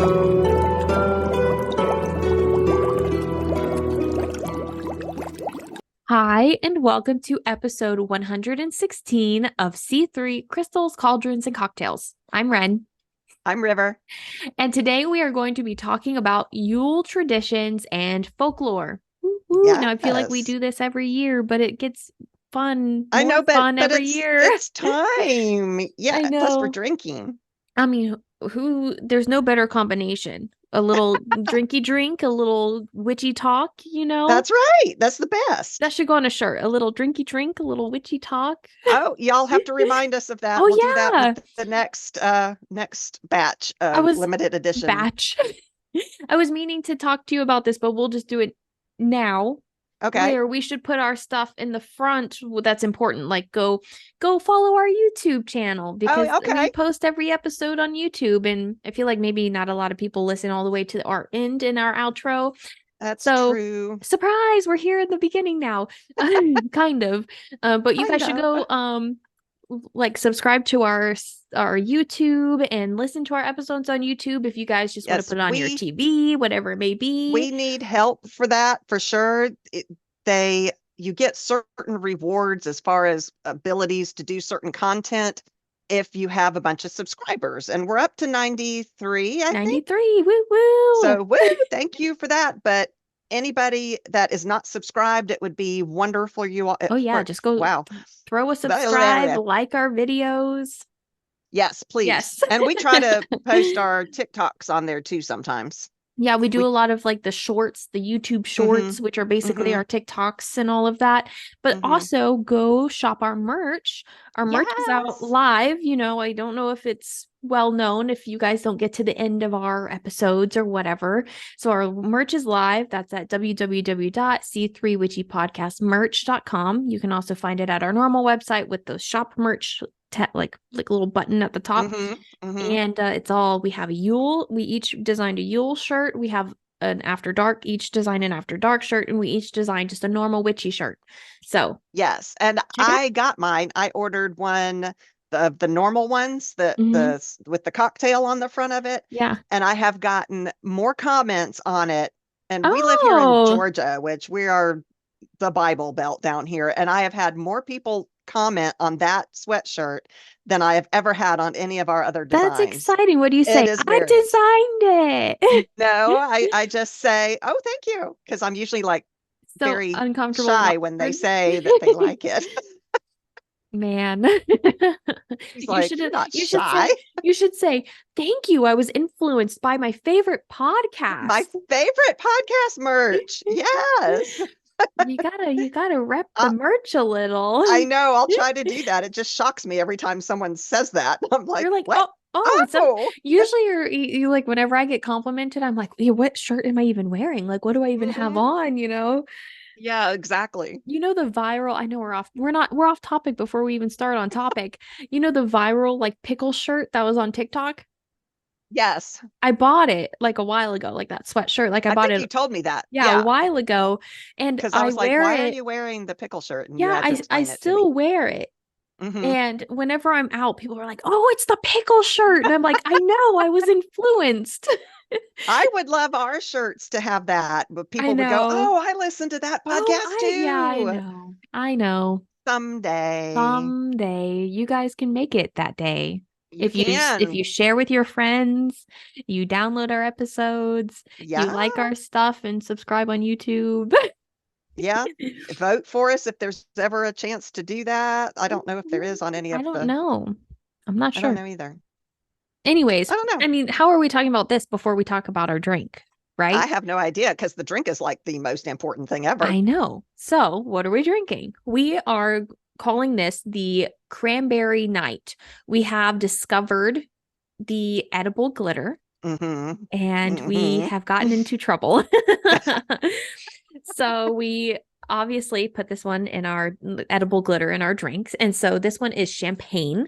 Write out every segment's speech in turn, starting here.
Hi, and welcome to episode 116 of C3 Crystals, Cauldrons, and Cocktails. I'm Ren. I'm River. And today we are going to be talking about Yule traditions and folklore. Woo-hoo. Now, I feel like we Yes. do this every year, but it gets fun, I more know, but fun every it's year. it's time. I Yeah, plus we're know. drinking. I mean, there's no better combination. A little drinky drink, a little witchy talk, you know? That's right. That's the That best. should go on a shirt. A little drinky drink, a little witchy talk. Oh, y'all have to remind us of that. We'll do Oh, that with yeah. the next batch I of was limited edition. batch. I was meaning to talk to you about this, but we'll just do it now. Okay. Where we should put our stuff in the front that's important. Like go follow our YouTube channel because Oh, we okay. post every episode on YouTube, and I feel like maybe not a lot of people listen all the way to our end in our outro. That's So true. surprise, we're here in the beginning now. Kind of. But you I guys should know. go like subscribe to our YouTube and listen to our episodes on YouTube if you guys just want to Yes, put it on your TV, whatever it may be. we need help for that for sure. You get certain rewards as far as abilities to do certain content if you have a bunch of subscribers, and we're up to 93, I think. 93. Woo woo. So, woo, thank you for that. But anybody that is not subscribed, it would be wonderful. You all, Oh yeah, just go wow. throw a subscribe, like our videos. Yes, please. Yes. And we try to post our TikToks on there too sometimes. Yeah, we do We, a lot of like the shorts, the YouTube mm-hmm, shorts, which are basically mm-hmm, our TikToks and all of that. But mm-hmm. also go shop our merch. Our merch is out Yes. live. I don't know if it's well known if you guys don't get to the end of our episodes or whatever. So our merch is live. That's at www.c3witchypodcastmerch.com. You can also find it at our normal website with the shop merch like little button at the top. Mm-hmm, mm-hmm. And we have a Yule. We each designed a Yule shirt. We have an After Dark, each designed an After Dark shirt, and we each designed just a normal witchy shirt. So Yes. And check it out. I got mine. I ordered one of the normal ones, Mm-hmm. the with the cocktail on the front of it. Yeah. And I have gotten more comments on it. And we live here in Oh, Georgia, which we are the Bible Belt down here. And I have had more people comment on that sweatshirt than I have ever had on any of our other that's designs. exciting. What do you It say? is I very designed it. No, I just say, oh, thank you. Because I'm usually like So very uncomfortable and shy when they awkward. say that they like it. Man. He's You like, should you're not you should shy. say you should say thank you. I was influenced by my favorite My podcast. favorite podcast merch. Yes. You gotta rep the I, merch a little. I know. I'll try to do that. It just shocks me every time someone says that. I'm like, You're like, what? and Oh, usually you like whenever I get complimented, I'm like, yeah, what shirt am I even wearing? Like, what do I even have hmm on? Yeah, exactly. The viral, I know we're off topic before we even start on topic. The viral like pickle shirt that was on TikTok? Yes. I bought it like a while ago, like that sweatshirt. Like I I bought think it, you told me that. yeah, a Yeah. while ago, and Because I I was like, wear why are it. you wearing the pickle shirt? And you Yeah, had to I explain it to me. still wear it. hmm And whenever I'm out, people are like, "Oh, it's the pickle shirt." And I'm like, "I know, I was influenced." I would love our shirts to have that, but I people would go, know. oh, I listened to that Oh, podcast I too. know. I know. Someday Someday you guys can make it that day. you If you can. share with your friends, you download our episodes, you Yeah. like our stuff and subscribe on YouTube. Yeah. Vote for us if there's ever a chance to do that. I don't know if there is on any I of don't the, know. I'm not I don't sure. know either. Anyways, I don't know. I mean, how are we talking about this before we talk about our drink, I right? have no idea because the drink is like the most important thing ever. I know. So, what are we drinking? We are calling this the Cranberry Night. We have discovered the edible glitter hmm and we hmm have gotten into trouble. So, we obviously put this one in our edible glitter in our drinks. And so this one is champagne.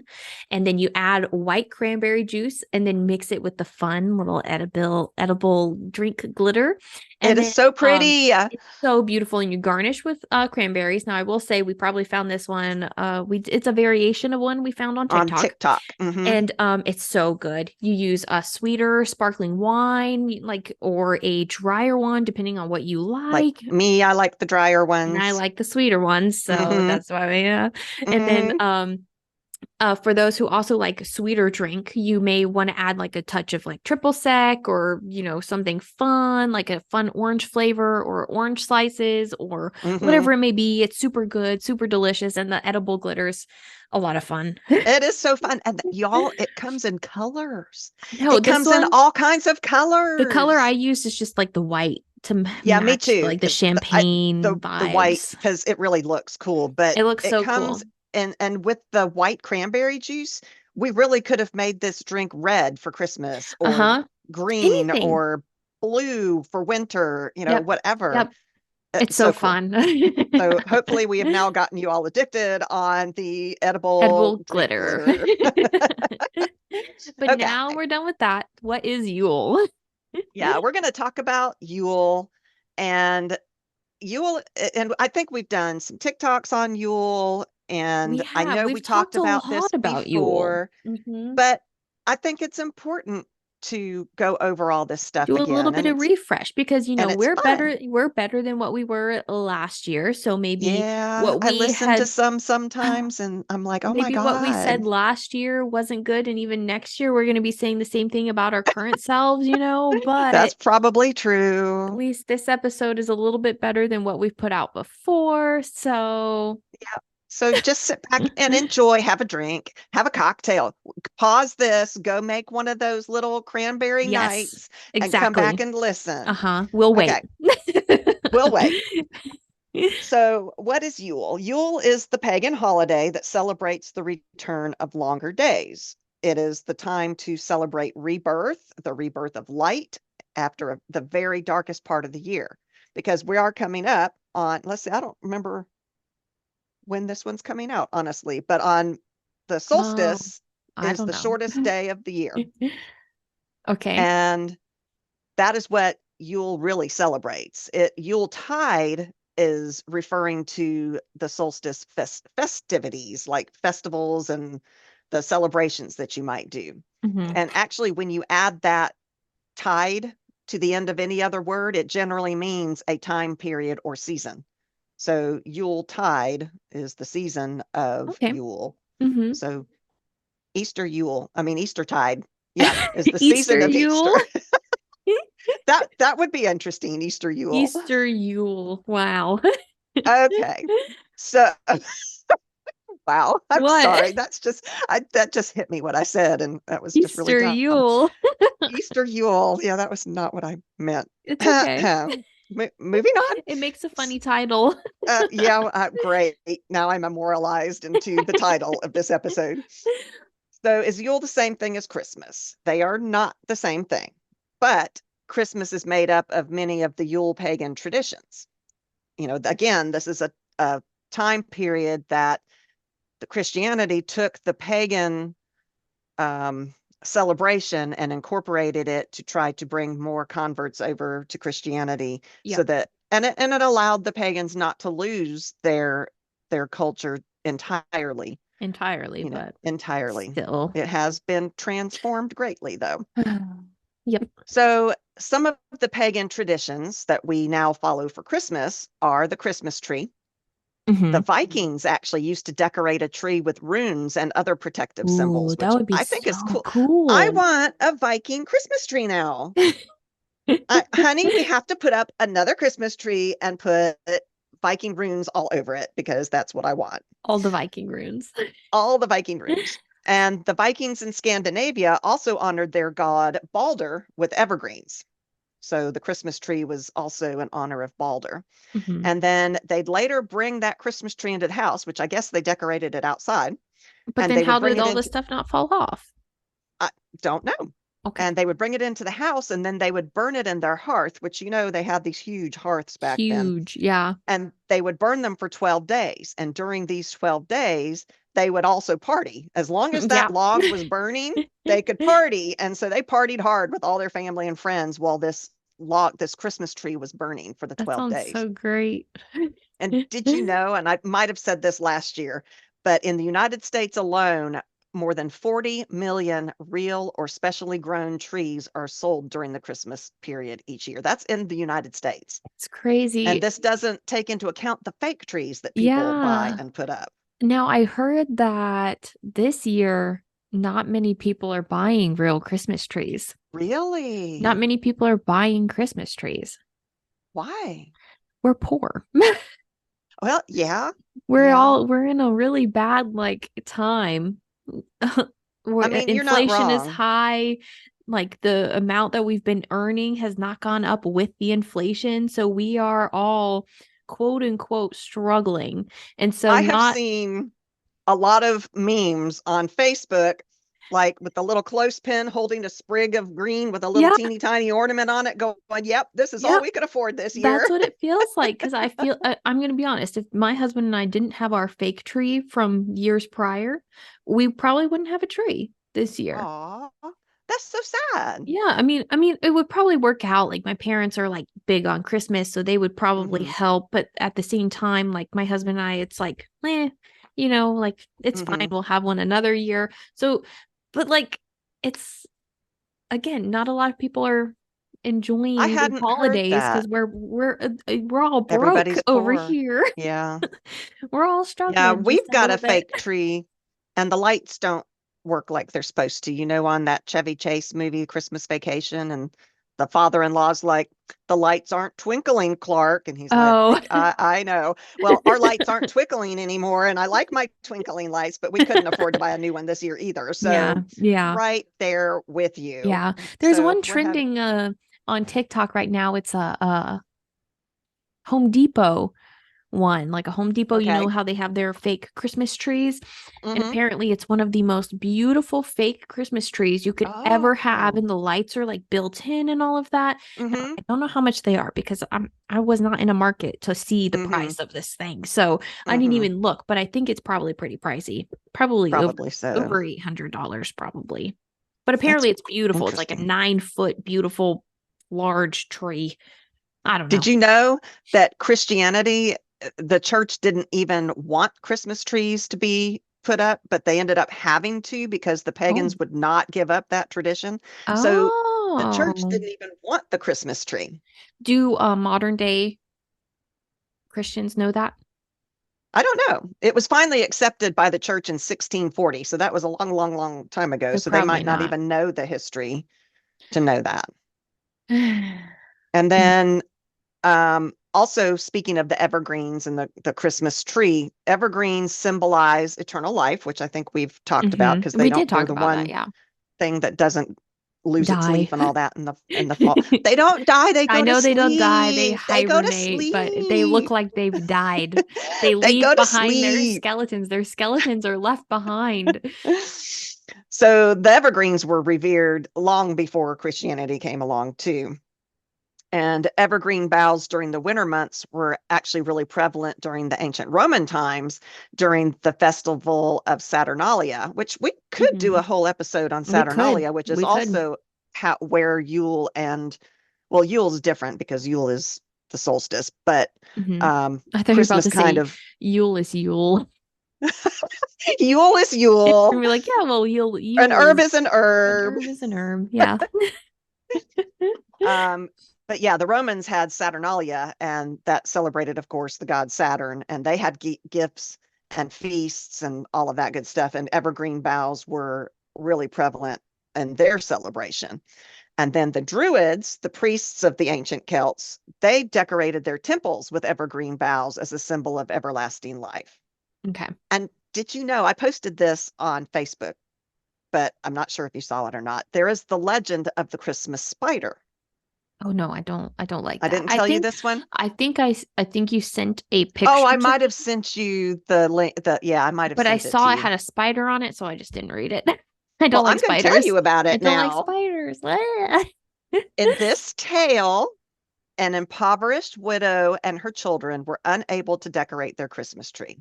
And then you add white cranberry juice and then mix it with the fun little edible drink glitter. It And is then so pretty. it's so beautiful. And you garnish with cranberries. Now I will say we probably found this one. It's a variation of one we found on On TikTok. TikTok. Mm-hmm. And it's so good. You use a sweeter sparkling wine, like, or a drier one, depending on what you Like like. me, I like the drier And I ones. like the sweeter ones, so Mm-hmm. that's why we. And then Mm-hmm. for those who also like sweeter drink, you may want to add like a touch of like triple sec or something fun, like a fun orange flavor or orange slices or Mm-hmm. whatever it may be. It's super good, super delicious, and the edible glitters a lot of fun. It is so fun. And y'all, it comes in colors. No, It this comes in one, all kinds of the color I colors. used is just like the white to Yeah, me match too. like the The champagne white, vibes. because it really looks cool, but It looks it so comes cool. and with the white cranberry juice, we really could have made this drink red for Christmas or Uh-huh. green Anything. or blue for winter, Yep. whatever. Yep. It's so So cool. fun. So hopefully we have now gotten you all addicted on the edible Edible drink glitter. glitter. But Okay. now we're done with that. What is Yule? Yeah, we're going to talk about Yule and Yule, and I think we've done some TikToks on Yule, We and I have. know we We've talked talked a about this lot about Yule. before, Hmm. but I think it's important to go over all this stuff Do a little again, bit of refresh because and it's fun. we're better than what we were last year. So maybe Yeah, what I we listen to had some sometimes, and I'm like, oh my maybe what we God, said last year wasn't good, and even next year we're going to be saying the same thing about our current selves, that's but probably at true. least this episode is a little bit better than what we've put out before. So, So just sit back and enjoy, have a drink, have a cocktail. Pause this, go make one of those little cranberry yes, nights, and come back exactly. and listen. Uh-huh. We'll Okay, wait. we'll wait. So, what is Yule? Yule is the pagan holiday that celebrates the return of longer days. It is the time to celebrate rebirth, the rebirth of light after the very darkest part of the year. Because we are coming up on, let's see, I don't remember when this one's coming out, honestly, but on the Oh, solstice I is don't the know. shortest day of the year. Okay. And that is what Yule really celebrates. Yuletide is referring to the solstice festivities, like festivals and the celebrations that you might do. Hmm. And actually, when you add that tide to the end of any other word, it generally means a time period or season. So Yuletide is the season of Okay. Yule. Hmm. So Eastertide, yeah, is the Easter season of Easter. Yule. That would be interesting, Easter Yule. Easter Yule. Wow. Okay. So wow, I'm What? sorry. That just hit me what I said, and that was just really Easter dumb. Yule. Easter Yule. Yeah, that was not what I meant. It's okay. Moving on. It makes a funny title. Yeah, great. Now I'm memorialized into the title of this episode. So, is Yule the same thing as Christmas? They are not the same thing, but Christmas is made up of many of the Yule pagan traditions. Again, this is a time period that the Christianity took the pagan celebration and incorporated it to try to bring more converts over to Christianity, so Yep. that and it allowed the pagans not to lose their culture entirely. Entirely, but Entirely. still. It has been transformed greatly, though. Yep. So, some of the pagan traditions that we now follow for Christmas are the Christmas tree. The Hmm. Vikings actually used to decorate a tree with runes and other protective Ooh, symbols, that which would be I think is so cool. I cool. want a Viking Christmas tree now. Honey, we have to put up another Christmas tree and put Viking runes all over it because that's what I want. All the Viking runes. All the Viking runes. And the Vikings in Scandinavia also honored their god Balder with evergreens. So the Christmas tree was also in honor of Balder. Hmm. And then they'd later bring that Christmas tree into the house, which I guess they decorated it outside, But and then they would how bring did it all this into, stuff not fall off? I don't know. Okay. and they would bring it into the house and then they would burn it in their hearth, which, they had these huge hearths back then. Huge. Yeah. And they would burn them for 12 days. And during these 12 days, they would also party. As long as that Yeah. log was burning, they could party. And so they partied hard with all their family and friends while this Christmas tree was burning for the That 12 sounds days. so great. And did you know, and I might have said this last year, but in the United States alone, more than 40 million real or specially grown trees are sold during the Christmas period each year. That's in the United States. It's And crazy. this doesn't take into account the fake trees that people buy Yeah. and put up. Now, I heard that this year, not many people are buying real Christmas trees. Not Really? many people are buying Christmas trees. Why? We're poor. Well, yeah, We're yeah. all we're in a really bad time where I mean, you're not inflation is wrong. high. Like the amount that we've been earning has not gone up with the inflation. So we are all quote unquote struggling. And so I have not, seen a lot of memes on Facebook, like with the little clothespin holding a sprig of green with a little yeah, teeny tiny ornament on it, going, yep, this is all yeah, we could afford this that's year. what it feels like. Cause I'm going to be honest, if my husband and I didn't have our fake tree from years prior, we probably wouldn't have a tree this year. Aw, that's so sad. Yeah, I mean, it would probably work out. Like my parents are like big on Christmas, so they would probably Mm-hmm. help. But at the same time, like my husband and I, it's like, like it's fine. Mm-hmm. We'll have one another year. So, but like, it's again, not a lot of people are I enjoying the hadn't heard holidays because that. we're all broke Everybody's over poor. here. Yeah. We're all Yeah, struggling just we've a got a little bit. fake tree and the lights don't work like they're supposed to. On that Chevy Chase movie, Christmas Vacation, and the father-in-law's like, the lights aren't twinkling, Clark. And he's like, Oh, I know. Well, our lights aren't twinkling anymore. And I like my twinkling lights, but we couldn't afford to buy a new one this year either. yeah, So yeah. right there with you. Yeah. There's So one we're having, trending on TikTok right now. It's a Home Depot one, like a Home Depot, you know okay. how they have their fake Christmas trees? And Mm-hmm. apparently it's one of the most beautiful fake Christmas trees you could ever have, Oh. and the lights are like built in and all of that. Now, Mm-hmm. I don't know how much they are because I was not in a market to see the Mm-hmm. price of this thing. So I didn't Mm-hmm. even look, but I think it's probably pretty pricey. Probably over Probably so. over $800 probably. But That's apparently it's beautiful. It's like a interesting. 9 foot beautiful large tree. I don't Did know. you know that Christianity, the church didn't even want Christmas trees to be put up, but they ended up having to because the Oh. pagans would not give up that tradition. So the church Oh. didn't even want the Christmas tree. Do modern day Christians know that? I don't know. It was finally accepted by the church in 1640. So that was a long, long, long time ago. So So they probably might not not. even know the history to know that. Mm. And then also, speaking of the evergreens and the Christmas tree, evergreens symbolize eternal life, which I think we've talked about because We did they're talk the about that, one yeah. thing that doesn't lose its Die. leaf and all that in the fall. They don't die, they I go to know they don't die, they sleep. They go to hibernate, but they look sleep. like they've died. They They leave go to behind their sleep. skeletons. Their skeletons are left behind. So the evergreens were revered long before Christianity came along too. And evergreen boughs during the winter months were actually really prevalent during the ancient Roman times during the festival of Saturnalia, which we could do a Mhm. whole episode on We could. Saturnalia, which is We could. also where Yule and, well, Yule's different because Yule is the solstice, but Mhm. um, I thought you were about Christmas to kind say of, Yule is Yule. Yule is And Yule, we're like, yeah, well, Yule, an Yule herb is is an an herb. herb is an herb. Yeah. Um, but yeah, the Romans had Saturnalia, and that celebrated, of course, the god Saturn, and they had gifts and feasts and all of that good stuff. And evergreen boughs were really prevalent in their celebration. And then the Druids, the priests of the ancient Celts, they decorated their temples with evergreen boughs as a symbol of everlasting life. Okay. And did you know, I posted this on Facebook, but I'm not sure if you saw it or not. There is the legend of the Christmas spider. Oh no, I don't like I that. didn't tell you this one. I think you sent a Oh, picture I to might have me, sent you the link. Yeah, I might have but I sent it to saw it you. had a spider on it, so I just didn't read it. I Well, don't I'm like going to tell spiders. you about I it don't like now. spiders. In this tale, an impoverished widow and her children were unable to decorate their Christmas tree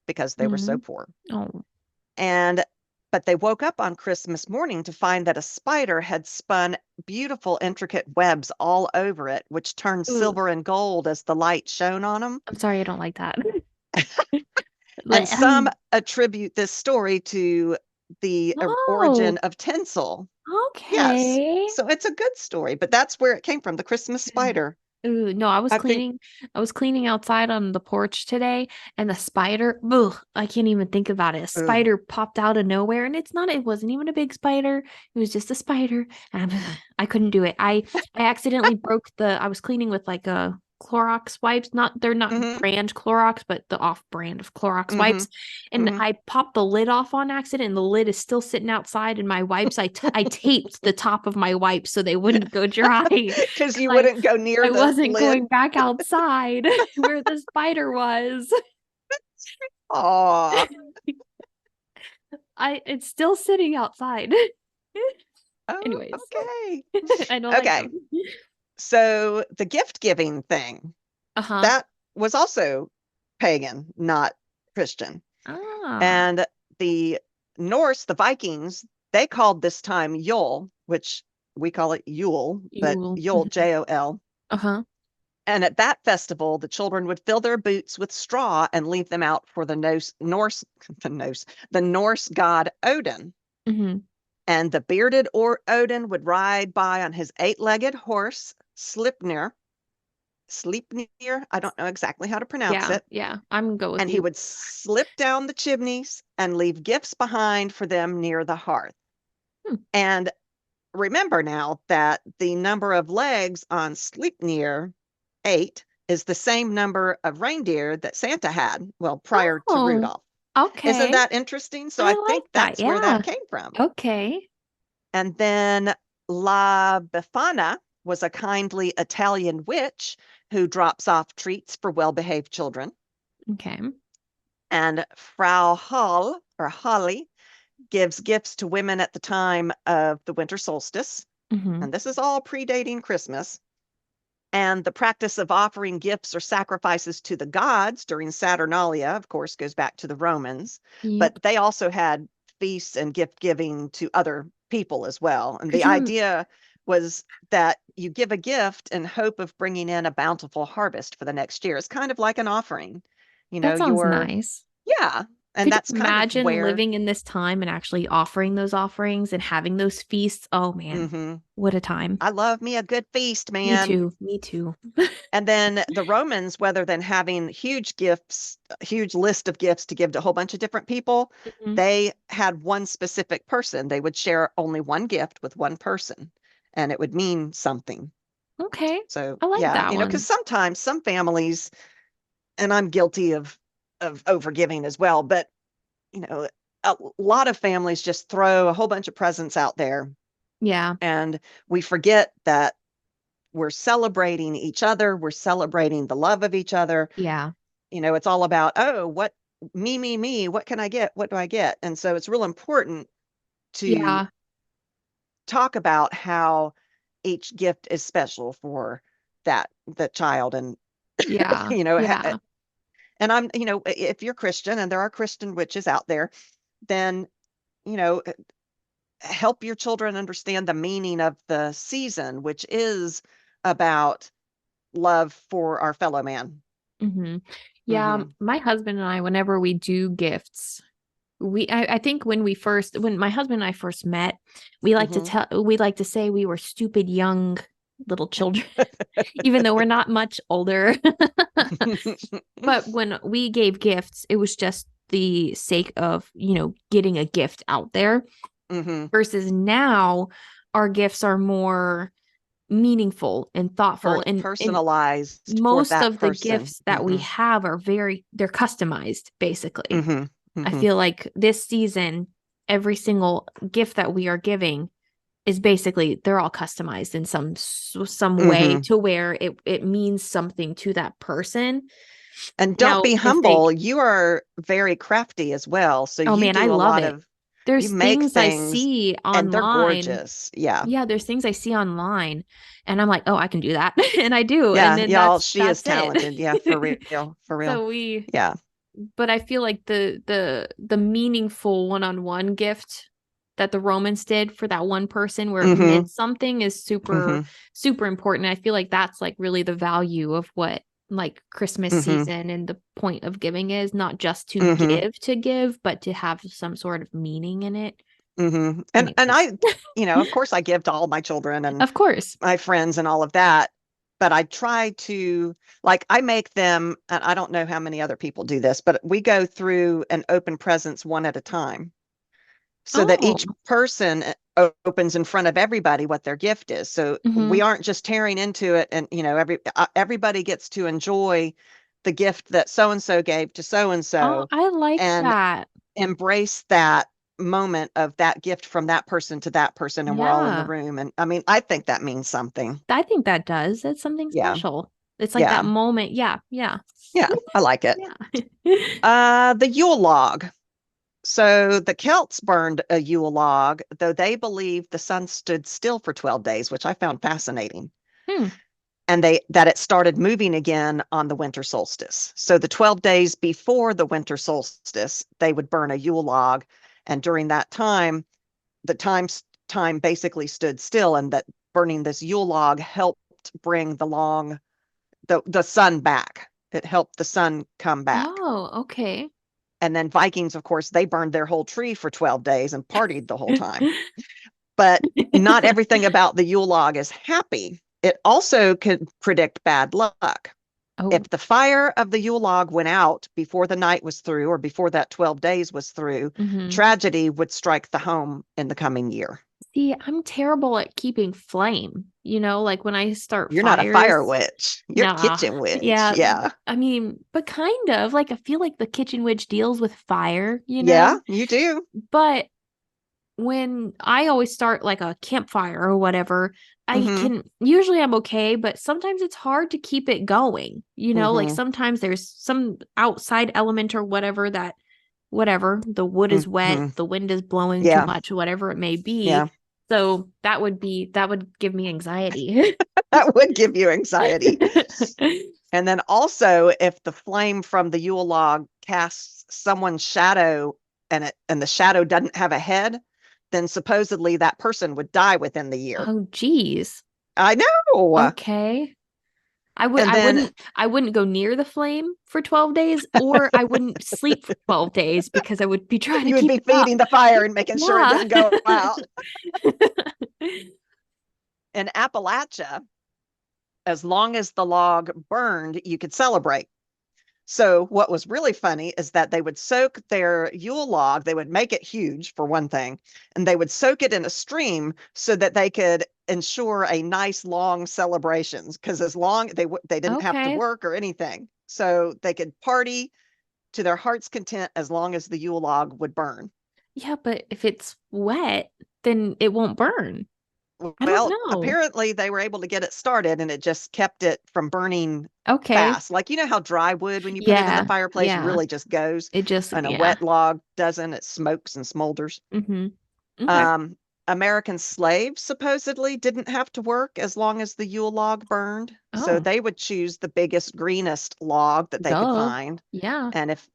because they were so Mhm. poor. Oh. And but they woke up on Christmas morning to find that a spider had spun beautiful, intricate webs all over it, which turned Ooh, silver and gold as the light shone on them. I'm sorry, I don't like that. And some Blech. attribute this story to the origin Oh, of tinsel. Yes. okay. So it's a good story, but that's where it came from, the Christmas spider. Ooh, no, I think, I was cleaning outside on the porch today and the spider, ugh, I can't even think about it. A ugh. spider popped out of nowhere and it wasn't even a big spider. It was just a spider. And I couldn't do it. I accidentally broke I was cleaning with like a Clorox wipes. They're not Hmm. brand Clorox, but the off brand of Clorox Hmm. wipes. And Hmm. I popped the lid off on accident and the lid is still sitting outside and my wipes, I taped the top of my wipes so they wouldn't go dry. Because you I wouldn't go near I the wasn't lid. going back outside where the spider was. Aw. It's still sitting outside. Oh, Anyways, okay. I don't like Okay. them. So the gift giving thing, Uh-huh. that was also pagan, not Christian. Ah, And the Norse, the Vikings, they called this time Yule, which we call it Yule, but Yule. Yule, Mhm. Jol. Uh-huh. And at that festival, the children would fill their boots with straw and leave them out for the the Norse god Odin. Hmm. And the bearded or Odin would ride by on his eight-legged horse, Sleipnir. I don't know exactly how to pronounce Yeah, it. yeah. I'm gonna go with And he you. would slip down the chimneys and leave gifts behind for them near the hearth. Hmm. And remember now that the number of legs on Sleipnir, 8, is the same number of reindeer that Santa had, well, prior to Oh, Rudolph. Isn't okay. that interesting? So I I like think that. that's where that Yeah. came from. Okay. And then La Befana was a kindly Italian witch who drops off treats for well-behaved children. Okay. And Frau Hall, or Holly, gives gifts to women at the time of the winter solstice. Hmm. And this is all predating Christmas. And the practice of offering gifts or sacrifices to the gods during Saturnalia, of course, goes back to the Romans, but Yep. they also had feasts and gift giving to other people as well. And Could the you idea was that you give a gift in hope of bringing in a bountiful harvest for the next year. It's kind of like an offering, that sounds your, nice. yeah. And Could that's you kind of imagine where, living in this time and actually offering those offerings and having those feasts? Oh man, hmm, what a time. I love me a good feast, Me man. too. Me too. And then the Romans, rather than having huge gifts, a huge list of gifts to give to a whole bunch of different people, Mhm. they had one specific person. They would share only one gift with one person, and it would mean something. Okay. So I like yeah, that because one. sometimes some families, and I'm guilty of overgiving as well, but you know, a lot of families just throw a whole bunch of presents out there, Yeah. and we forget that we're celebrating each other, we're celebrating the love of each other. Yeah. It's all about, oh, what, me, what can I get? What do I get? And so it's real important to Yeah. talk about how each gift is special for that child. And Yeah. you know ha- Yeah. and I'm if you're Christian, and there are Christian witches out there, then you know help your children understand the meaning of the season, which is about love for our fellow man. Hmm. Yeah. Hmm. My husband and I, whenever we do gifts, I think when my husband and I first met, Hmm. we like to say we were stupid young little children, even though we're not much older. But when we gave gifts, it was just the sake of, getting a gift out there Hmm. versus now our gifts are more meaningful and thoughtful and Personalized for most that of the person. gifts that we Hmm. have are they're customized basically. Hmm. I Hmm. feel like this season every single gift that we are giving is basically they're all customized in some way Hmm. to where it means something to that person. And don't Now, be if they humble. You are very crafty as well. So oh you man, I do a love lot it. of You there's make things I things see and they're online. gorgeous. Yeah. Yeah, there's things I see online and I'm like, oh, I can do that. And I do. And Yeah, then y'all, she is that's it. talented. Yeah, for real, for real. So we Yeah. but I feel like the meaningful one-on-one gift that the Romans did for that one person where it Mm-hmm. meant something is super, Mm-hmm. super important. I feel like that's like really the value of what like Christmas Mm-hmm. season and the point of giving is not just Mm-hmm. to give, but to have some sort of meaning in it. Mm-hmm. And Anyways, I, of course I give to all my children and of course. my friends and all of that, but I try to like I make them, and I don't know how many other people do this, but we go through and open presents one at a time so that Oh, each person opens in front of everybody what their gift is. So hmm. we aren't just tearing into it and everybody gets to enjoy the gift that so and so gave to so and Oh, so I like and that. embrace that moment of that gift from that person to that person and we're all in the Yeah. room and I mean I think that means something. I think that does. It's something Yeah. special. It's like that Yeah. moment. Yeah, yeah. Yeah, I like it. Yeah. The Yule log. So the Celts burned a Yule log, though they believed the sun stood still for 12 days, which I found fascinating. Hmm. And that it started moving again on the winter solstice. So the 12 days before the winter solstice, they would burn a Yule log. And during that time, the time basically stood still, and that burning this Yule log helped bring the sun back. It helped the sun come back. Oh, okay. And then Vikings, of course, they burned their whole tree for 12 days and partied the whole time. But not everything about the Yule log is happy. It also could predict bad luck. Oh, If the fire of the Yule log went out before the night was through or before that 12 days was through, hmm. tragedy would strike the home in the coming year. See, I'm terrible at keeping flame. Like when I start You're not a fire fires, witch. You're a nah. kitchen witch. Yeah, Yeah. I mean, but kind of like I feel like the kitchen witch deals with fire, Yeah, you do. But when I always start like a campfire or whatever, I Mm-hmm. can usually I'm okay, but sometimes it's hard to keep it going. Like Mm-hmm. sometimes there's some outside element or whatever that whatever, the wood is wet, Mm-hmm. the wind is blowing too Yeah. much, whatever it may be. Yeah. So that would give me anxiety. That would give you anxiety. And then also, if the flame from the Yule log casts someone's shadow and the shadow doesn't have a head, then supposedly that person would die within the year. Oh geez. I know. Okay. And then I wouldn't go near the flame for 12 days or I wouldn't sleep for 12 days because I would be trying to you would keep be it up. feeding the fire and making sure it Yeah. didn't go out. In Appalachia, as long as the log burned, you could celebrate. So what was really funny is that they would soak their Yule log, they would make it huge for one thing, and they would soak it in a stream so that they could ensure a nice long celebrations because as long they didn't have to Okay. work or anything. So they could party to their heart's content as long as the Yule log would burn. Yeah, but if it's wet, then it won't burn. I don't Well, know. apparently they were able to get it started and it just kept it from burning Okay. fast. Like, you know how dry wood, when you put it in the Yeah. fireplace, Yeah. really just goes, It just and a yeah. wet log doesn't, it smokes and smolders. Mm-hmm. Okay. Um, American slaves supposedly didn't have to work as long as the Yule log burned. So Oh, they would choose the biggest, greenest log that they could duh. find. Yeah. And if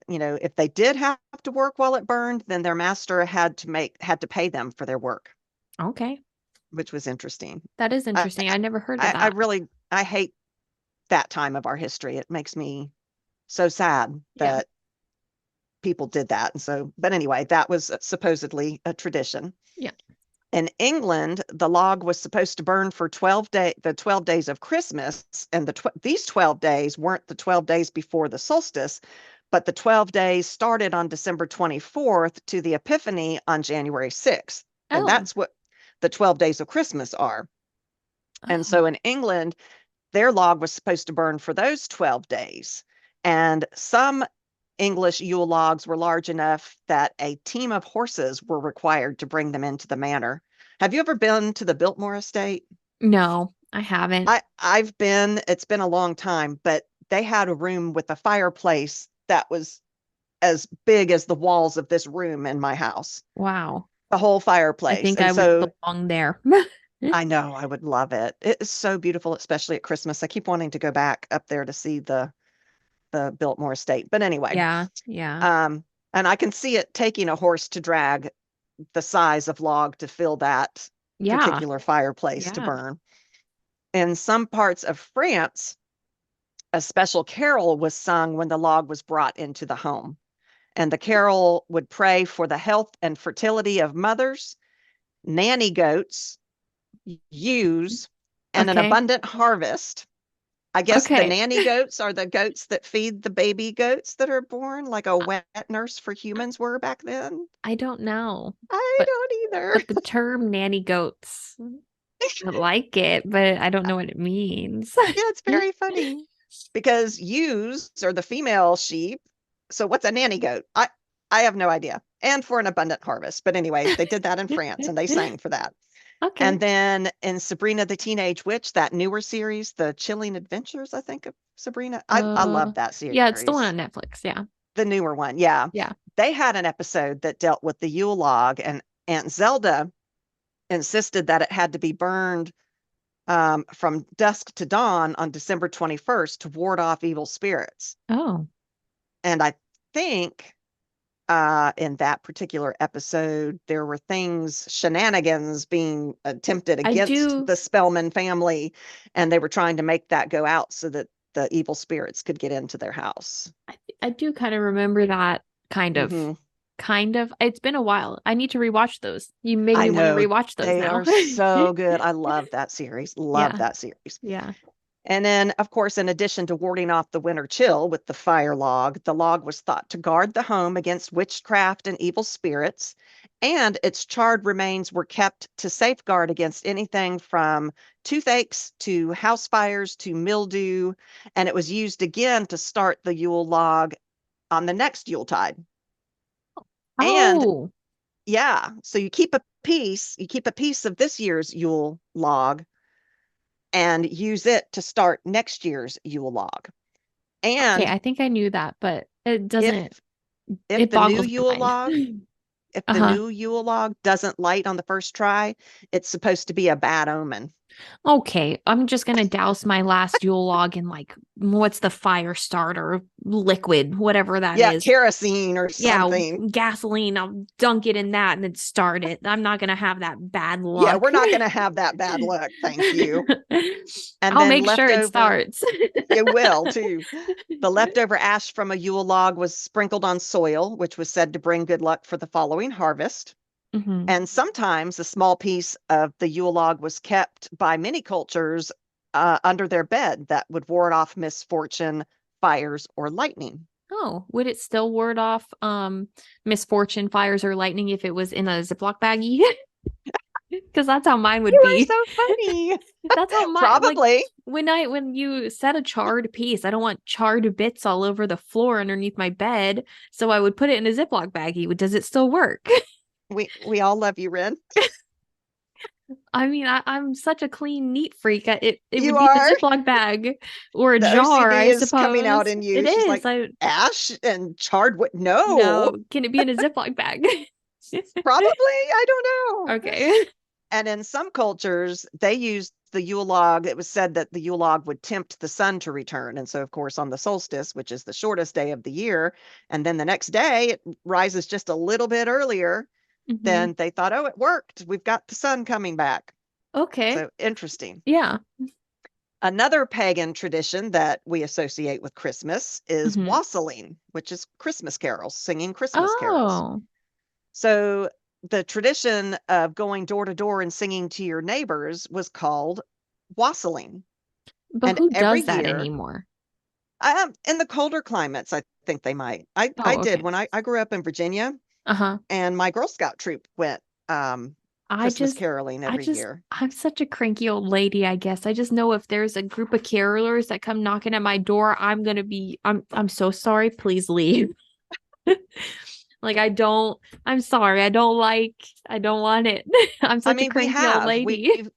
they did have to work while it burned, then their master had to pay them for their work, Okay. which was interesting. That is I, interesting. I never heard of I that. really I hate that time of our history. It makes me so sad Yeah. that people did that. And so, but anyway, that was supposedly a tradition. Yeah. In England, the log was supposed to burn for the 12 days of Christmas, and these 12 days weren't the 12 days before the solstice, but the 12 days started on December 24th to the Epiphany on January 6th. And Oh. that's what the 12 days of Christmas are. And Oh. so in England, their log was supposed to burn for those 12 days. And some English Yule logs were large enough that a team of horses were required to bring them into the manor. Have you ever been to the Biltmore estate? No, I haven't. I've been, it's been a long time, but they had a room with a fireplace that was as big as the walls of this room in my house, Wow. the whole I fireplace. think And I would so belong there. I know I would love it. It is so beautiful, especially at Christmas. I keep wanting to go back up there to see the Biltmore estate. But anyway, Yeah. Yeah. um, and I can see it taking a horse to drag the size of log to fill that Yeah. particular fireplace to Yeah. burn. In some parts of France, a special carol was sung when the log was brought into the home. And the carol would pray for the health and fertility of mothers, nanny goats, ewes, and an Okay. abundant harvest. I guess the Okay. nanny goats are the goats that feed the baby goats that are born, like a wet nurse for humans were back then. I don't know. I But don't either. but the term nanny goats, I like it, but I don't know what it means. Yeah, it's very funny because ewes are the female sheep. So what's a nanny goat? I have no idea. And for an abundant harvest. But anyway, they did that in France and they sang for that. Okay. And then in Sabrina the Teenage Witch, that newer series, The Chilling Adventures, I think, of Sabrina. I love that Yeah, it's the one series. on Netflix. Yeah. The newer one, yeah. Yeah. They had an episode that dealt with the Yule log, and Aunt Zelda insisted that it had to be burned from dusk to dawn on December 21st to ward off evil spirits. Oh, And I think in that particular episode, there were shenanigans being attempted I against do. the Spellman family, and they were trying to make that go out so that the evil spirits could get into their house. I do kind of remember that kind of. Hmm. Kind of. It's been a while. I need to rewatch those. You made I me want to know rewatch those they now. are so good. I love that series. Love Yeah. that series. Yeah. And then, of course, in addition to warding off the winter chill with the fire log, the log was thought to guard the home against witchcraft and evil spirits. And its charred remains were kept to safeguard against anything from toothaches to house fires to mildew. And it was used again to start the Yule log on the next Yuletide. And Oh, yeah, so you keep a piece of this year's Yule log and use it to start next year's Yule log. okay. And I think I knew that, but it if doesn't, if it the new boggles Yule my log, mind. if the Uh-huh. new Yule log doesn't light on the first try, it's supposed to be a bad omen. Okay, I'm just gonna douse my last Yule log in like what's the fire starter liquid, whatever that Yeah, is. kerosene or Yeah, something. gasoline. I'll dunk it in that and then start it. I'm not gonna have that bad Yeah, luck. we're not going to have that bad luck, thank you. And I'll then make sure it leftover, starts. you will too. The leftover ash from a Yule log was sprinkled on soil, which was said to bring good luck for the following harvest. Hmm. And sometimes a small piece of the Yule log was kept by many cultures under their bed that would ward off misfortune, fires, or lightning. Oh, would it still ward off misfortune, fires, or lightning if it was in a Ziploc baggie? Because that's how mine would You are be. so funny. That's how mine like Probably. when you set a charred piece, I don't want charred bits all over the floor underneath my bed. So I would put it in a Ziploc baggie. Does it still work? We all love you, Ren. I mean, I'm such a clean, neat freak. It You would be the are. Ziploc bag or a The jar, OCD I is coming out suppose. in It you. She's is. like, I ash and charred wood. No, no. Can it be in a Ziploc bag? probably. I don't know. Okay. And in some cultures, they used the Yule log. It was said that the Yule log would tempt the sun to return. And so, of course, on the solstice, which is the shortest day of the year, and then the next day it rises just a little bit earlier, Hmm. then they thought, oh, it worked. We've got the sun coming back. Okay. So interesting. Yeah. Another pagan tradition that we associate with Christmas is Hmm. wassailing, which is Christmas carols, singing Christmas carols. Oh, So the tradition of going door to door and singing to your neighbors was called wassailing. but And who every does that year, anymore? in the colder climates, I think they might. I Oh, did okay. when I grew up in Virginia, Uh-huh. and my Girl Scout troop went I Christmas just, caroling every year. I'm such a cranky old lady, I guess. I just know if there's a group of carolers that come knocking at my door, I'm so sorry. Please leave. Like, I'm sorry. I don't want it. I'm I such a mean, we cranky old have lady.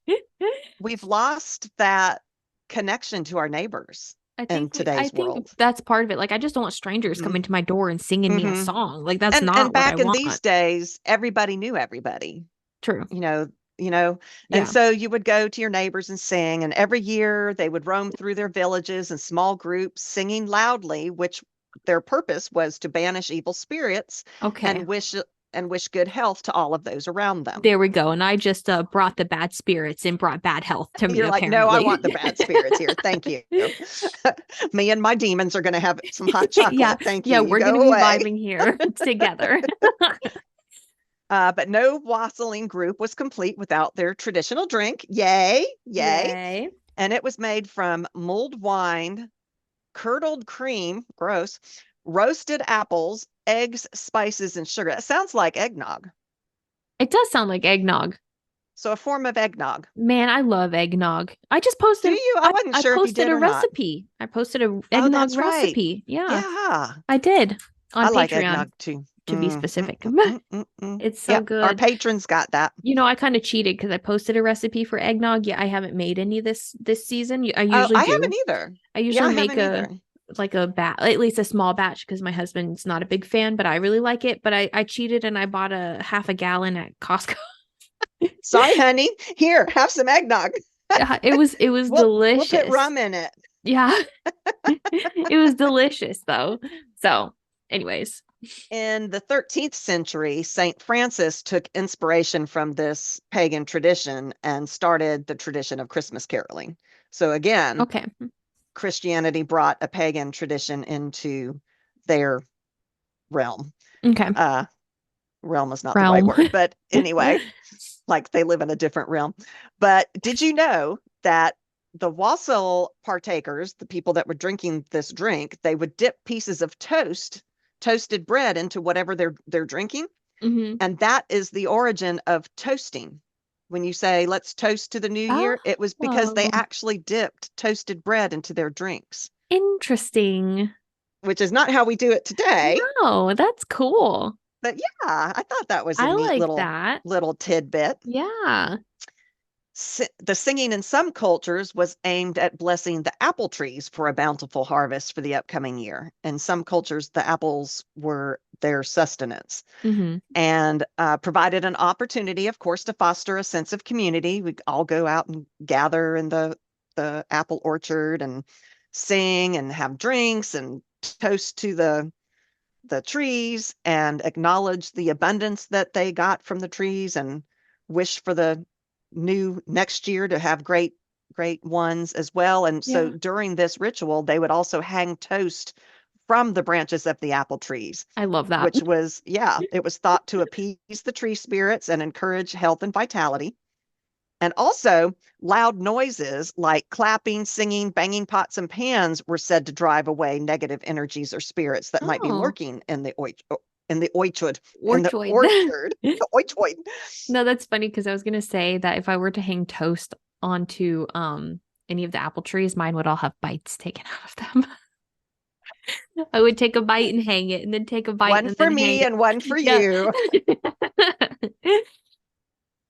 we've lost that connection to our neighbors. in I today's think world. that's part of it. Like I just don't want strangers coming to my door and singing me a Mm-hmm. song. Like that's And not what I back in these want. days, everybody knew everybody. True. you know, you know, and Yeah. so you would go to your neighbors and sing, and every year they would roam through their villages in small groups, singing loudly, which their purpose was to banish evil spirits Okay. and wish good health to all of those around them. There we go. And I just brought the bad spirits and brought bad health to me, You're like, no, I apparently. want the bad spirits here. Thank you. Me and my demons are going to have some hot Yeah. chocolate. Thank Yeah. you. You We're going to go be away. vibing here together. But no wassailing group was complete without their traditional drink. Yay, yay. Yay. And it was made from mulled wine, curdled cream, gross, roasted apples, eggs, spices, and sugar. That sounds like eggnog. It does sound like eggnog. So a form of eggnog. Man, I love eggnog. Do you? I wasn't I sure if you posted did a or not. recipe. I posted a Oh, eggnog that's right. recipe. Yeah, Yeah. I did I on like Patreon eggnog too. to be specific. Mm. It's so Yep. Our good. patrons got that. I kind of cheated because I posted a recipe for eggnog. Yeah, I haven't made any this season. I Oh, usually I do. haven't either. I Yeah, usually I make haven't either. a batch, at least a small batch, because my husband's not a big fan, but I really like it. But I cheated and I bought a half a gallon at Costco. Sorry, honey. Here, have some eggnog. Yeah, it was We'll put delicious. rum in it. Yeah, it was delicious though. So, anyways, In the 13th century, St. Francis took inspiration from this pagan tradition and started the tradition of Christmas caroling. So again, okay, Christianity brought a pagan tradition into their realm. okay, Uh, realm is not the right realm. word, but anyway, like they live in a different realm. But did you know that the wassail partakers, the people that were drinking this drink, they would dip pieces of toasted bread into whatever they're drinking, Hmm. and that is the origin of toasting. When you say let's toast to the new year, it was because they Oh, actually dipped toasted bread into their drinks, interesting. which is not how we do it today. No, that's cool. But yeah, I thought that was a I neat like little that. tidbit. Yeah. The singing in some cultures was aimed at blessing the apple trees for a bountiful harvest for the upcoming year. In some cultures, the apples were their sustenance Hmm. and provided an opportunity, of course, to foster a sense of community. We'd all go out and gather in the apple orchard and sing and have drinks and toast to the trees and acknowledge the abundance that they got from the trees and wish for the new next year to have great ones as well. And so Yeah. during this ritual, they would also hang toast from the branches of the apple trees, I love that. which was, yeah, it was thought to appease the tree spirits and encourage health and vitality. And also, loud noises like clapping, singing, banging pots and pans were said to drive away negative energies or spirits that might be Oh, lurking in the orchard, in the orchoid. orchard, the orchard. No, that's funny because I was gonna say that if I were to hang toast onto any of the apple trees, mine would all have bites taken out of them. I would take a bite and hang it, and then take a bite One and for then hang me it. and one for Yeah. you.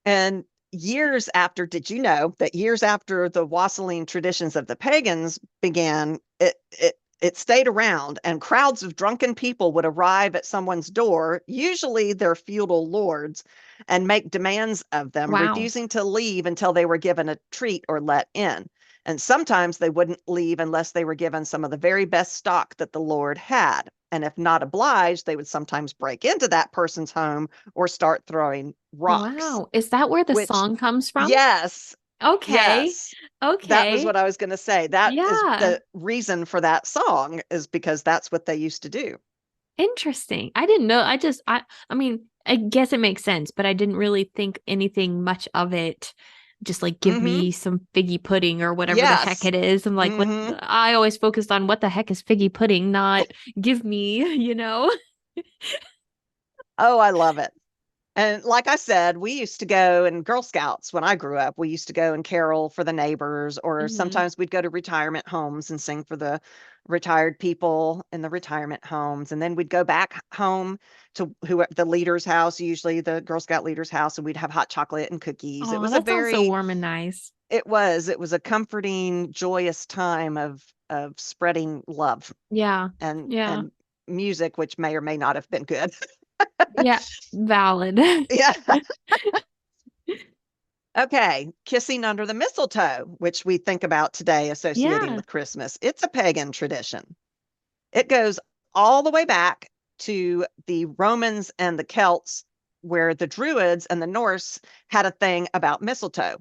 And did you know that years after the wassailing traditions of the pagans began, it stayed around, and crowds of drunken people would arrive at someone's door, usually their feudal lords, and make demands of them, Wow. refusing to leave until they were given a treat or let in. And sometimes they wouldn't leave unless they were given some of the very best stock that the Lord had. And if not obliged, they would sometimes break into that person's home or start throwing rocks, Wow. Is that where the which, song comes from? yes, Okay. yes, that was Okay. what I was going to say. That is Yeah. the reason for that song, is because that's what they used to do. Interesting. I didn't know. I mean, I guess it makes sense, but I didn't really think anything much of it. Just like give Hmm. me some figgy pudding or whatever the heck Yes. it is. I'm like, what? Hmm. I always focused on what the heck is figgy pudding, not give me, you know? Oh, I love it. And like I said, we used to go in Girl Scouts when I grew up. We used to go and carol for the neighbors, or Hmm. sometimes we'd go to retirement homes and sing for the retired people in the retirement homes. And then we'd go back home to the leader's house, usually the Girl Scout leader's house, and we'd have hot chocolate and cookies. It Oh, was a that sounds so very, warm and nice. It was a comforting, joyous time of spreading love Yeah. and Yeah. and music, which may or may not have been good. Yeah. Valid. Yeah. Okay, kissing under the mistletoe, which we think about today associating Yeah. with Christmas. It's a pagan tradition. It goes all the way back to the Romans and the Celts, where the Druids and the Norse had a thing about mistletoe.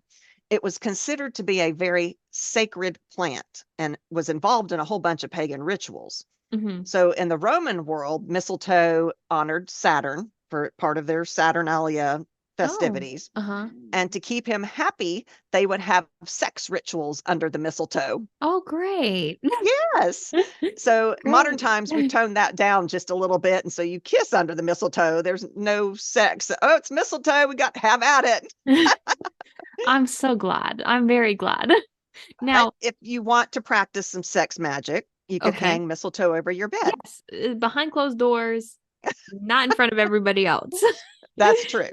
It was considered to be a very sacred plant and was involved in a whole bunch of pagan rituals. Hmm. So in the Roman world, mistletoe honored Saturn for part of their Saturnalia Oh. festivities. Uh-huh. And to keep him happy, they would have sex rituals under the mistletoe. Oh, great. Yes. So modern Great. times, we've toned that down just a little bit. And so you kiss under the mistletoe. There's no sex. Oh, it's mistletoe. We got to have at it. I'm so glad. I'm very glad. Now, If you want to practice some sex magic, you could okay. hang mistletoe over your bed. Yes, behind closed doors, not in front of everybody else. That's true.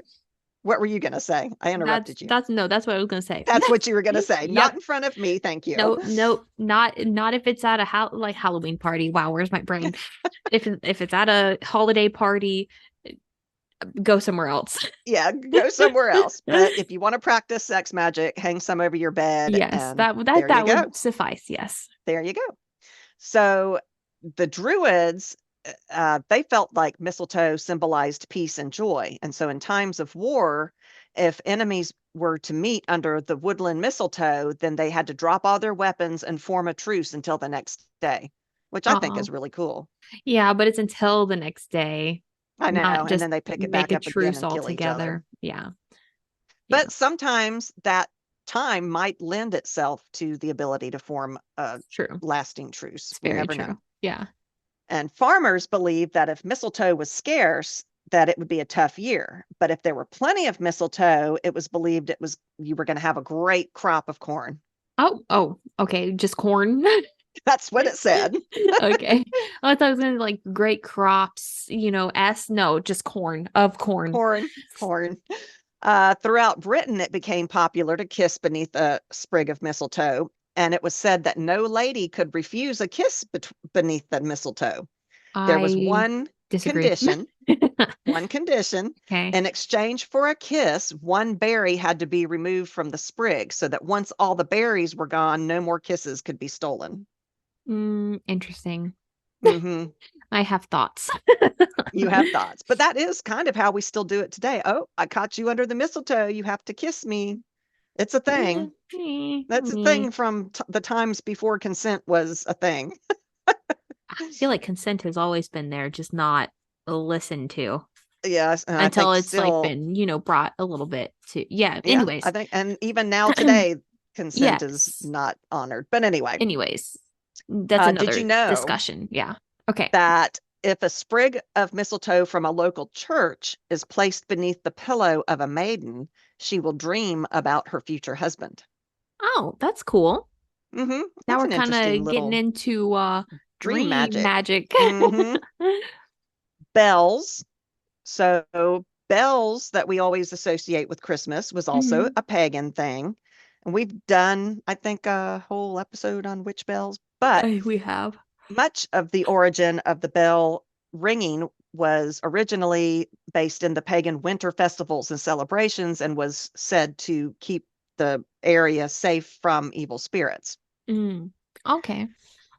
What were you going to say? I That's interrupted you. that's no, that's what I was gonna say. That's what you were going to say. Not Yep. in front of me. Thank you. No, no, not if it's at a like Halloween party. Wow, where's my brain? If it's at a holiday party, go somewhere else. Yeah, go somewhere else. But if you want to practice sex magic, hang some over your bed Yes, and that that there you that go. would suffice. Yes. There you go. So the Druids, they felt like mistletoe symbolized peace and joy. And so in times of war, if enemies were to meet under the woodland mistletoe, then they had to drop all their weapons and form a truce until the next day, which I think Oh, is really cool. yeah, but it's until the next day, I know. not And just then they pick it make back a up again truce and kill each other. altogether. Yeah. Yeah. But sometimes that time might lend itself to the ability to form a True. lasting truce. It's You very never true. know. Yeah. And farmers believed that if mistletoe was scarce, that it would be a tough year. But if there were plenty of mistletoe, it was believed it was you were going to have a great crop of corn. Oh, okay. Just corn. That's what it said. Okay. I thought it was gonna be like great crops, no, just corn of corn. Corn, corn. Throughout Britain, it became popular to kiss beneath a sprig of mistletoe. And it was said that no lady could refuse a kiss beneath the mistletoe. There was I disagree. condition one condition. Okay. In exchange for a kiss, one berry had to be removed from the sprig so that once all the berries were gone, no more kisses could be stolen. Interesting. Hmm. I have thoughts. You have thoughts, but that is kind of how we still do it today. Oh, I caught you under the mistletoe. You have to kiss me. It's a thing. That's a thing from the times before consent was a thing. I feel like consent has always been there, just not listened to Yes, and I until think it's like still, been, brought a little bit to, yeah. yeah, I Anyways. think, and even now today, consent is Yes. not honored. But anyway, Anyways, that's did you another know discussion. Yeah. Okay. that if a sprig of mistletoe from a local church is placed beneath the pillow of a maiden, she will dream about her future husband? Oh, that's cool. Hmm. Now That's we're an kind interesting of getting little into dream dream magic. magic. Hmm. Bells. So bells that we always associate with Christmas was also Hmm. a pagan thing. And we've done, I think, a whole episode on witch bells, but We have. much of the origin of the bell ringing was originally based in the pagan winter festivals and celebrations and was said to keep the area safe from evil spirits. Mm. Okay.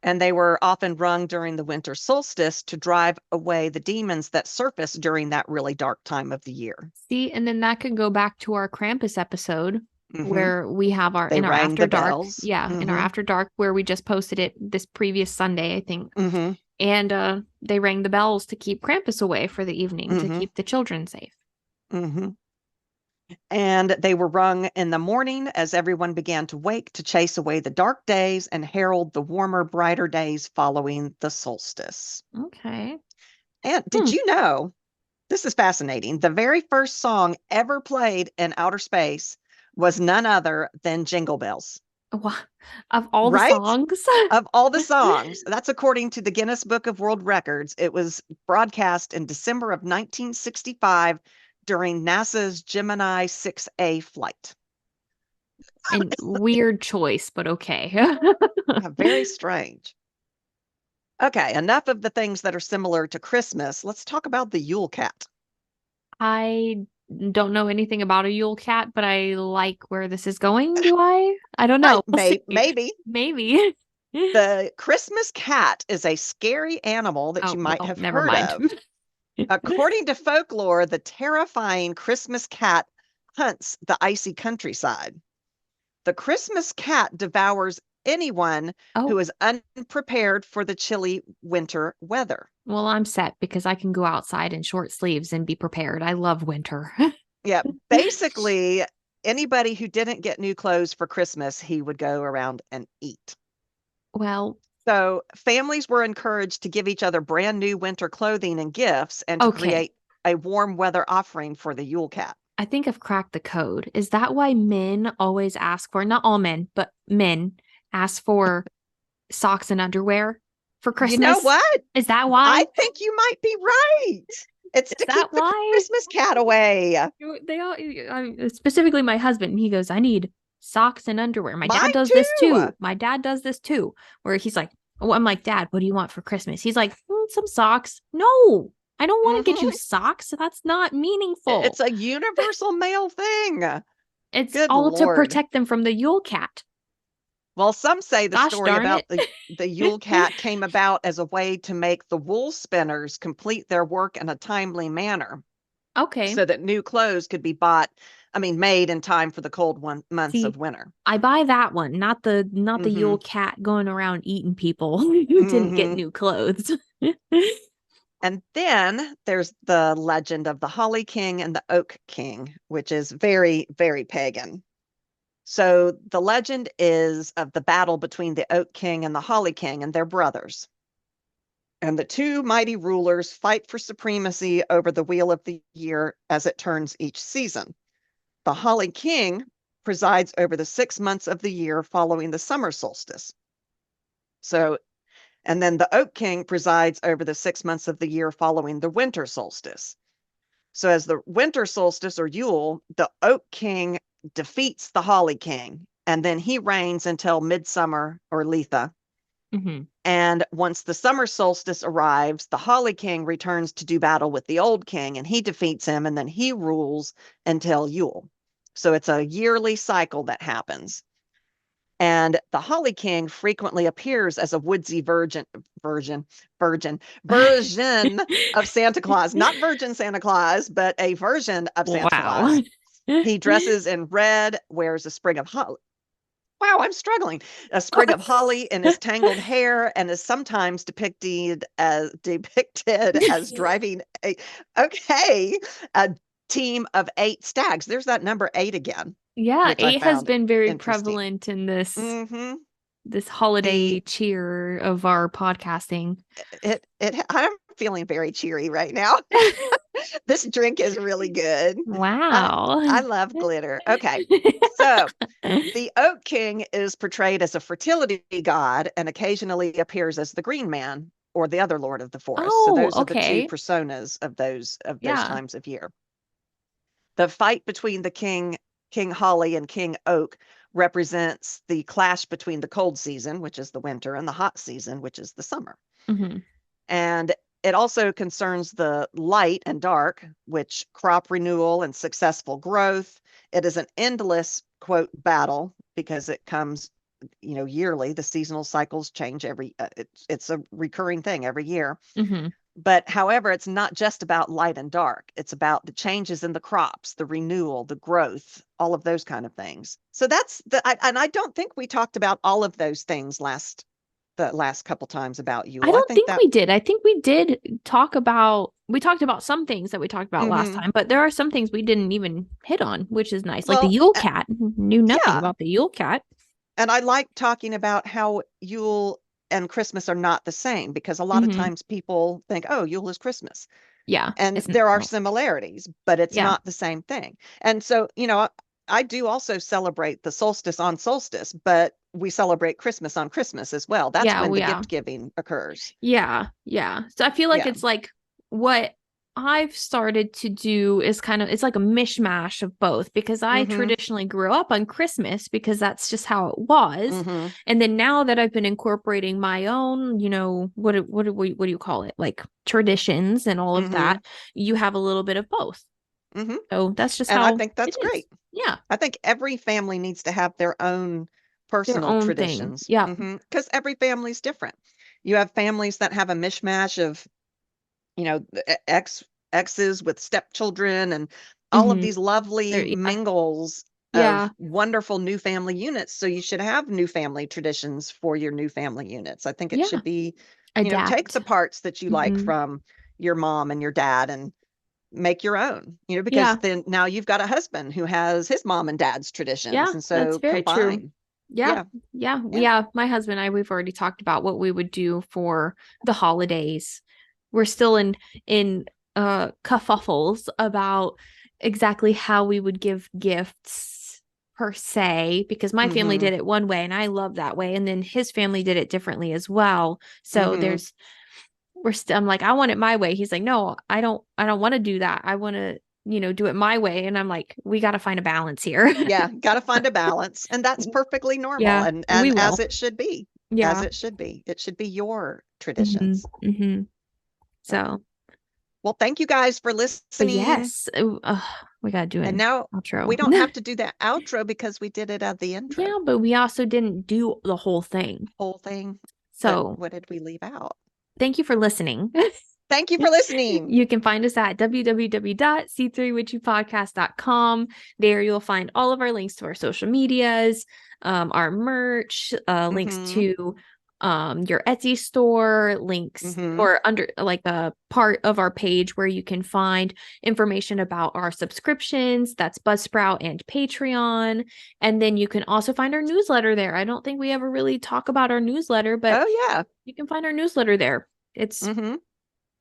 And they were often rung during the winter solstice to drive away the demons that surface during that really dark time of the year. See, and then that could go back to our Krampus episode Hmm. where we have our They in our rang after the dark. bells. Yeah, in our Hmm. after dark where we just posted it this previous Sunday, I think. Hmm. And they rang the bells to keep Krampus away for the evening, to Hmm. keep the children safe. Hmm. And they were rung in the morning as everyone began to wake to chase away the dark days and herald the warmer, brighter days following the solstice. Okay. And Hmm. did you know, this is fascinating, the very first song ever played in outer space was none other than Jingle Bells, Of all the right? songs. Of all the songs, that's according to the Guinness Book of World Records. It was broadcast in December of 1965 during NASA's Gemini 6A flight. And weird choice, but okay. Yeah, very strange. Okay, enough of the things that are similar to Christmas. Let's talk about the Yule cat. I don't know anything about a Yule cat, but I like where this is going. Do I? I don't I know. We'll see. maybe Maybe. the Christmas cat is a scary animal that Oh, you might well, have never heard mind. of. According to folklore, the terrifying Christmas cat hunts the icy countryside. The Christmas cat devours anyone Oh, who is unprepared for the chilly winter weather. well, I'm set because I can go outside in short sleeves and be prepared. I love winter. Yeah, basically, anybody who didn't get new clothes for Christmas, he would go around and eat. Well, So families were encouraged to give each other brand new winter clothing and gifts and to okay. create a warm weather offering for the Yule cat. I think I've cracked the code. Is that why men always ask for, not all men, but men ask for socks and underwear for You know Christmas? what? Is that why? I think you might be right. It's Is to that keep the why? Christmas cat away. They all, specifically my husband, he goes, I need socks and underwear. My dad Mine does this too. too. My dad does this too, where he's like, oh, I'm like, Dad, what do you want for Christmas? He's like, some socks. No, I don't want to get you Mhm. socks. That's not meaningful. It's a universal male thing. It's Good all to Lord. protect them from the Yule cat. Well, some say the Gosh story darn about it. the Yule cat came about as a way to make the wool spinners complete their work in a timely manner Okay. so that new clothes could be made in time for the cold months See, of winter. I buy that one, not the Hmm Yule cat going around eating people who didn't get hmm new clothes. And then there's the legend of the Holly King and the Oak King, which is very, very pagan. So the legend is of the battle between the Oak King and the Holly King, and they're brothers. And the two mighty rulers fight for supremacy over the wheel of the year as it turns each season. The Holly King presides over the 6 months of the year following the summer solstice. So, and then the Oak King presides over the 6 months of the year following the winter solstice. So, as the winter solstice or Yule, the Oak King defeats the Holly King, and then he reigns until midsummer or Letha. Mhm. And once the summer solstice arrives, the Holly King returns to do battle with the Old King, and he defeats him, and then he rules until Yule. So it's a yearly cycle that happens. And the Holly King frequently appears as a woodsy version of Santa Claus, not Virgin Santa Claus, but a version of Santa Wow. Claus. He dresses in red, wears a sprig of holly. Wow, I'm struggling. A sprig of holly in his tangled hair, and is sometimes depicted as driving a team of 8 stags. There's that number 8 again, Yeah, which I 8 has found been very interesting. prevalent in this Hmm this holiday The cheer of our podcasting. I'm feeling very cheery right now. This drink is really good. I Wow. I love glitter. Okay. So the Oak King is portrayed as a fertility god and occasionally appears as the Green Man or the other Lord of the Forest. So Oh, those are the two okay. personas of those Yeah. times of year. The fight between the King Holly and King Oak represents the clash between the cold season, which is the winter, and the hot season, which is the summer. Hmm. And it also concerns the light and dark, which crop renewal and successful growth. It is an endless, quote, battle because it comes, yearly. The seasonal cycles change it's a recurring thing every year. Hmm. But however, it's not just about light and dark. It's about the changes in the crops, the renewal, the growth, all of those kind of things. So and I don't think we talked about all of those things the last couple times about I Yule. I don't think think that we did. I think we talked about some things that we talked about last hmm time, but there are some things we didn't even hit on, which is nice. Like the well, Yule cat. Knew nothing yeah. about the Yule cat. And I like talking about how Yule and Christmas are not the same because a lot of Hmm. times people think, oh, Yule is Christmas. Yeah. And It's there are no. similarities, but it's Yeah. not the same thing. And so, I do also celebrate the solstice on solstice, but we celebrate Christmas on Christmas as well. That's Yeah. when Well, the yeah. gift giving occurs. Yeah. Yeah. So I feel like Yeah. it's like what I've started to do is it's like a mishmash of both, because I Mm-hmm. traditionally grew up on Christmas because that's just how it was. Mm-hmm. And then now that I've been incorporating my own, what do you call it? Like traditions and all of Mm-hmm. that, you have a little bit of both. Mm-hmm. So that's just And I how think it that's is. great. Yeah. I think every family needs to have their own Their personal own thing. traditions. Yeah. Because every family's different. You have families that have a mishmash of, exes with stepchildren and all of Mm-hmm. these lovely There, yeah. mingles Yeah. of wonderful new family units. So you should have new family traditions for your new family units. I think it Yeah. should be, take the Adapt. parts that you like Mm-hmm. from your mom and your dad and make your own, because Yeah. then now you've got a husband who has his mom and dad's traditions. Yeah. And That's so very true. combine. Yeah. Yeah. Yeah. Yeah. Yeah. My husband and I, we've already talked about what we would do for the holidays. We're still in kerfuffles about exactly how we would give gifts per se, because my family Mm-hmm. did it one way and I love that way. And then his family did it differently as well. So Mm-hmm. I'm like, I want it my way. He's like, no, I don't want to do that. I want to, do it my way. And I'm like, we got to find a balance here. Yeah, got to find a balance, and that's perfectly normal, Yeah, and and we as will. it should be. As Yeah. it should be. It should be your Hmm. traditions. Hmm. Yeah. So, Well, thank you guys for but listening. yes, we got to do And an now we outro. don't have to do that outro because we did it at the intro. Yeah, but we also didn't do the whole thing. Whole thing. But So, what did we leave out? thank you for listening. Thank you for listening. You can find us at www.c3witchypodcast.com. There you'll find all of our links to our social medias, our merch, links Mm-hmm. to your Etsy store, links Mm-hmm. or under like a part of our page where you can find information about our subscriptions. That's Buzzsprout and Patreon. And then you can also find our newsletter there. I don't think we ever really talk about our newsletter, but Oh yeah. you can find our newsletter there. It's Mm-hmm.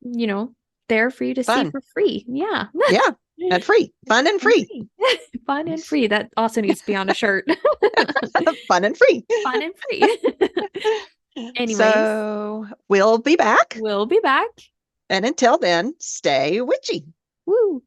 you know, there for you to see Fun. for free. Yeah. Yeah. And free. Fun and And free. free. Fun and free. That also needs to be on a shirt. Fun and free. Fun and free. Anyways, So we'll be back. we'll be back. And until then, stay witchy. Woo.